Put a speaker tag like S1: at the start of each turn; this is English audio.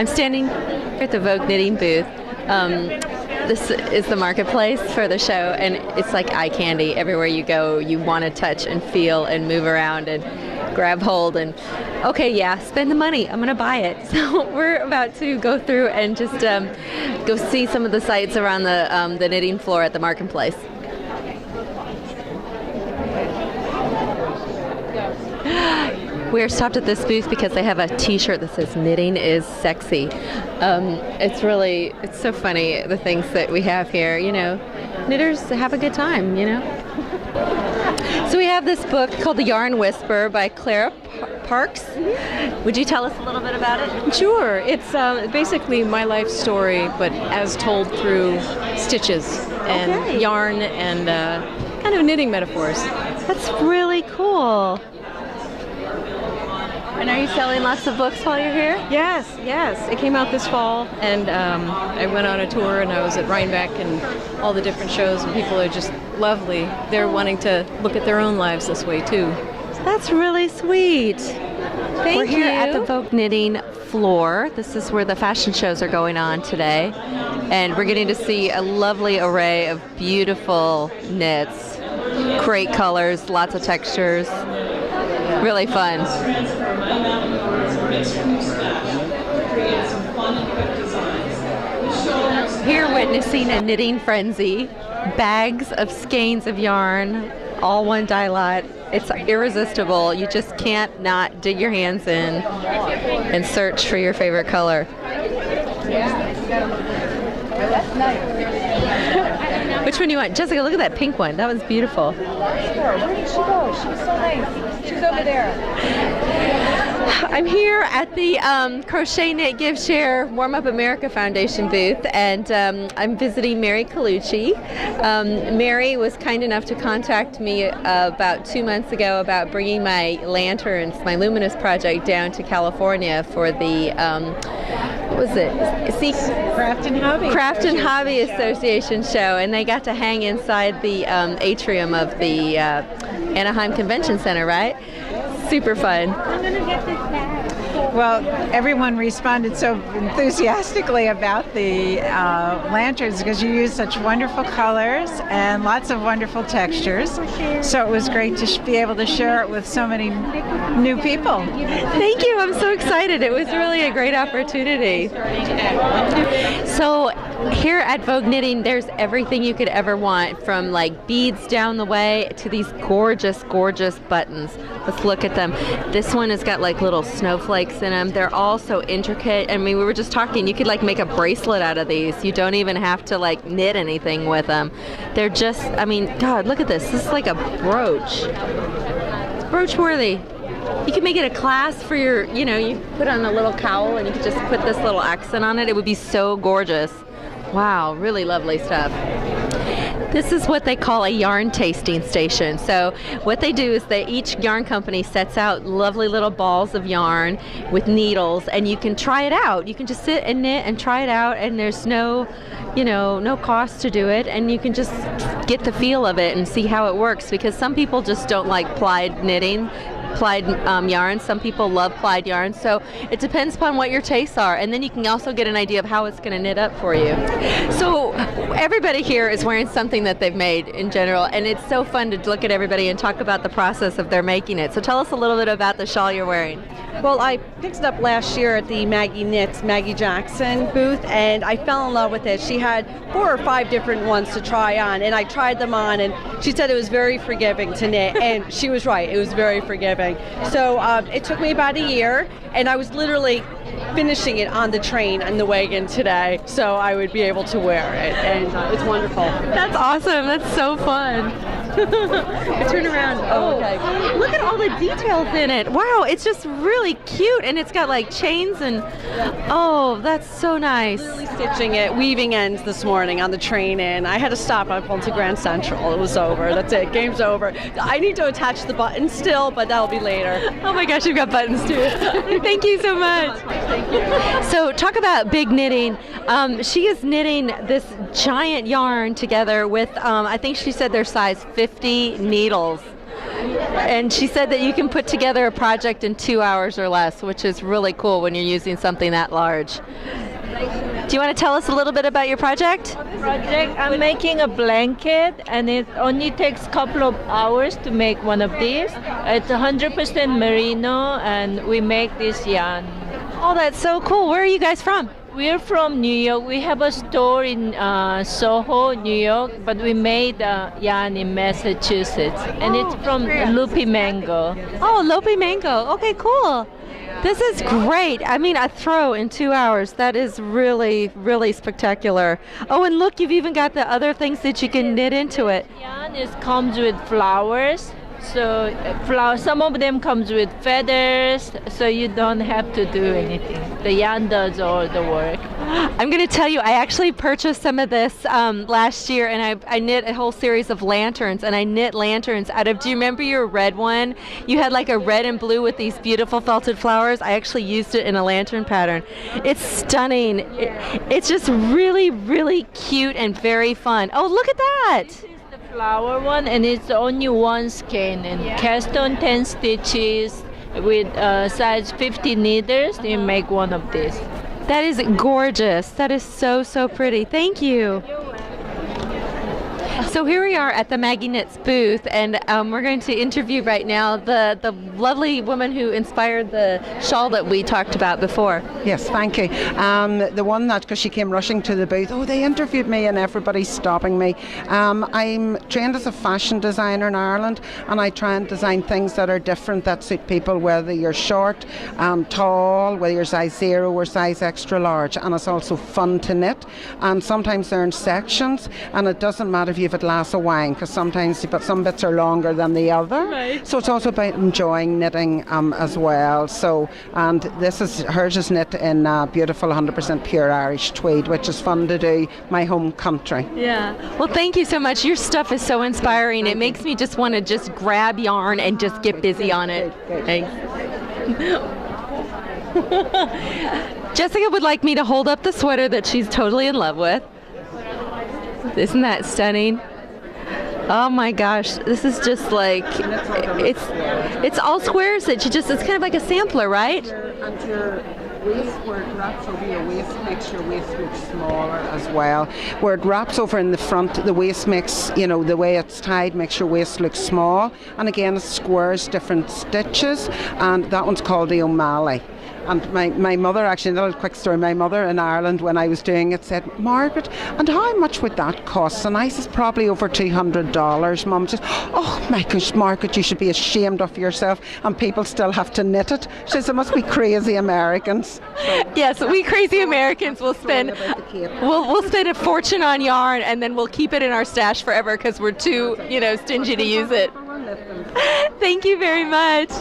S1: I'm standing at the Vogue knitting booth. This is the marketplace for the show, and it's like eye candy. Everywhere you go, you want to touch and feel and move around and grab hold and, okay, yeah, spend the money. I'm going to buy it. So we're about to go through and just go see some of the sites around the knitting floor at the marketplace. We're stopped at this booth because they have a t-shirt that says knitting is sexy. It's so funny, the things that we have here, you know. Knitters have a good time, you know. So we have this book called The Yarn Whisperer by Clara Parks. Would you tell us a little bit about it?
S2: Sure. It's basically my life story, but as told through stitches and yarn and kind of knitting metaphors.
S1: That's really cool. And are you selling lots of books while you're here?
S2: Yes. It came out this fall, and I went on a tour, and I was at Rhinebeck and all the different shows, and people are just lovely. They're wanting to look at their own lives this way, too.
S1: That's really sweet. We're here
S2: you.
S1: at the Vogue knitting floor. This is where the fashion shows are going on today. And we're getting to see a lovely array of beautiful knits. Great colors, lots of textures. Really fun. Here witnessing a knitting frenzy. Bags of skeins of yarn, all one dye lot. It's irresistible. You just can't not dig your hands in and search for your favorite color. Which one do you want? Jessica, look at that pink one. That was beautiful.
S3: Where did she go? She was so nice. She's over there.
S1: I'm here at the Crochet Knit Give Share Warm Up America Foundation booth, and I'm visiting Mary Colucci. Mary was kind enough to contact me about 2 months ago about bringing my lanterns, my Luminous project, down to California for the what was it?
S3: Craft and Hobby
S1: Association show, and they got to hang inside the atrium of the Anaheim Convention Center, right? Super fun.
S3: I'm gonna get this back. Well, everyone responded so enthusiastically about the lanterns because you use such wonderful colors and lots of wonderful textures. So it was great to be able to share it with so many new people.
S1: Thank you. I'm so excited. It was really a great opportunity. So here at Vogue Knitting, there's everything you could ever want, from like beads down the way to these gorgeous, gorgeous buttons. Let's look at them. This one has got like little snowflakes in them. They're all so intricate. I mean, we were just talking, you could like make a bracelet out of these. You don't even have to like knit anything with them. They're just, I mean, God, look at this. This is like a brooch. It's brooch worthy. You could make it a clasp for your, you know, you put on a little cowl and you could just put this little accent on it. It would be so gorgeous. Wow, really lovely stuff. This is what they call a yarn tasting station. So what they do is each yarn company sets out lovely little balls of yarn with needles, and you can try it out. You can just sit and knit and try it out, and there's no cost to do it, and you can just get the feel of it and see how it works, because some people just don't like plied knitting. Plied yarn. Some people love plied yarn, so it depends upon what your tastes are, and then you can also get an idea of how it's going to knit up for you. So everybody here is wearing something that they've made in general, and it's so fun to look at everybody and talk about the process of their making it. So tell us a little bit about the shawl you're wearing.
S4: Well, I picked it up last year at the Maggie Jackson booth, and I fell in love with it. She had 4 or 5 different ones to try on, and I tried them on, and she said it was very forgiving to knit, and she was right. It was very forgiving. So it took me about a year, and I was literally finishing it on the train on the wagon today, so I would be able to wear it, and it's wonderful.
S1: That's awesome. That's so fun. Turn around. Oh, okay. Look at all the details in it. Wow, it's just really cute, and it's got like chains and, oh, that's so nice.
S4: Literally stitching it, weaving ends this morning on the train in. I had to stop. I pulled to Grand Central. It was over. That's it. Game's over. I need to attach the buttons still, but that'll be later.
S1: Oh my gosh, you've got buttons too. Thank you so much.
S4: Thank you.
S1: So talk about big knitting. She is knitting this giant yarn together with, I think she said their size 50 needles. And she said that you can put together a project in 2 hours or less, which is really cool when you're using something that large. Do you want to tell us a little bit about your project?
S5: I'm making a blanket, and it only takes a couple of hours to make one of these. It's 100% merino, and we make this yarn.
S1: Oh, that's so cool. Where are you guys from?
S5: We're from New York. We have a store in Soho, New York, but we made yarn in Massachusetts, and it's from Lupi Mango.
S1: Oh, Lopi Mango. Okay, cool. This is great. I mean, a throw in 2 hours. That is really, really spectacular. Oh, and look, you've even got the other things that you can knit into it.
S5: Yarn comes with flowers. So some of them comes with feathers, so you don't have to do anything. The yarn does all the work.
S1: I'm going to tell you, I actually purchased some of this last year, and I knit a whole series of lanterns, and I knit lanterns out of, do you remember your red one? You had like a red and blue with these beautiful felted flowers. I actually used it in a lantern pattern. It's stunning. It's just really, really cute and very fun. Oh, look at that.
S5: Flower one, and it's only one skein and cast on 10 stitches with size 50 needles. You make one of these.
S1: That is gorgeous. That is so, so pretty. Thank you. So here we are at the Maggie Knits booth, and we're going to interview right now the lovely woman who inspired the shawl that we talked about before.
S6: Yes, thank you. The one that, because she came rushing to the booth, they interviewed me and everybody's stopping me. I'm trained as a fashion designer in Ireland, and I try and design things that are different, that suit people, whether you're short, tall, whether you're size 0 or size extra large. And it's also fun to knit, and sometimes they're in sections, and it doesn't matter if you have a glass of wine, because sometimes but some bits are longer than the other.
S1: Right.
S6: So it's also about enjoying knitting as well. So, and hers is knit in beautiful 100% pure Irish tweed, which is fun to do, my home country.
S1: Yeah. Well, thank you so much. Your stuff is so inspiring. It makes me just want to just grab yarn and just get busy on it. Thanks. Jessica would like me to hold up the sweater that she's totally in love with. Isn't that stunning? Oh my gosh, this is just like, it's all squares that it's kind of like a sampler, right?
S6: And your waist, where it wraps over your waist, makes your waist look smaller as well. Where it wraps over in the front, the waist makes, the way it's tied makes your waist look small. And again, it squares different stitches, and that one's called the O'Malley. And my mother, actually, a little quick story, my mother in Ireland, when I was doing it, said, Margaret, and how much would that cost? And I said, probably over $200. Mum says, oh my gosh, Margaret, you should be ashamed of yourself, and people still have to knit it. She says, it must be crazy Americans.
S1: Yes, we crazy Americans will spend we'll spend a fortune on yarn, and then we'll keep it in our stash forever because we're too, stingy to use it. Thank you very much.